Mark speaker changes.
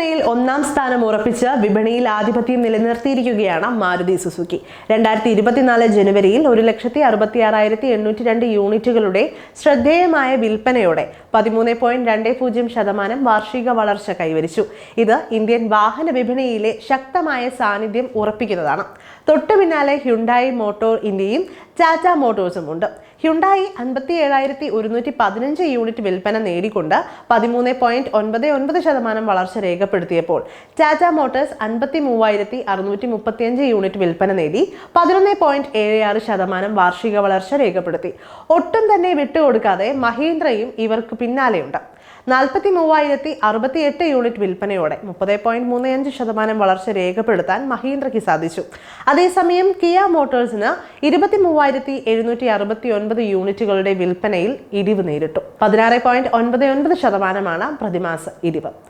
Speaker 1: വിൽപ്പനയിൽ ഒന്നാം സ്ഥാനം ഉറപ്പിച്ച് വിപണിയിൽ ആധിപത്യം നിലനിർത്തിയിരിക്കുകയാണ് മാരുതി സുസുക്കി. 2024 ജനുവരിയിൽ 1,66,802 യൂണിറ്റുകളുടെ ശ്രദ്ധേയമായ വിൽപ്പനയോടെ 13.20% വാർഷിക വളർച്ച കൈവരിച്ചു. ഇത് ഇന്ത്യൻ വാഹന വിപണിയിലെ ശക്തമായ സാന്നിധ്യം ഉറപ്പിക്കുന്നതാണ്. തൊട്ടു പിന്നാലെ ഹ്യുണ്ടായി മോട്ടോർ ഇന്ത്യയും ടാറ്റ മോട്ടോഴ്സും ഉണ്ട്. ഹ്യുണ്ടായി 57,115 യൂണിറ്റ് വിൽപ്പന നേടിക്കൊണ്ട് 13.99% വളർച്ച രേഖപ്പെടുത്തിയപ്പോൾ ടാറ്റ മോട്ടോഴ്സ് 53,635 യൂണിറ്റ് വിൽപ്പന നേടി 11.76% വാർഷിക വളർച്ച രേഖപ്പെടുത്തി. ഒട്ടും തന്നെ വിട്ടുകൊടുക്കാതെ മഹീന്ദ്രയും ഇവർക്ക് പിന്നാലെയുണ്ട്. 43,068 യൂണിറ്റ് വിൽപ്പനയോടെ 30.35% വളർച്ച രേഖപ്പെടുത്താൻ മഹീന്ദ്രയ്ക്ക് സാധിച്ചു. അതേസമയം കിയ മോട്ടോഴ്സിന് 23,769 യൂണിറ്റുകളുടെ വിൽപ്പനയിൽ ഇടിവ് നേരിട്ടു. 16.99% പ്രതിമാസ ഇടിവ്.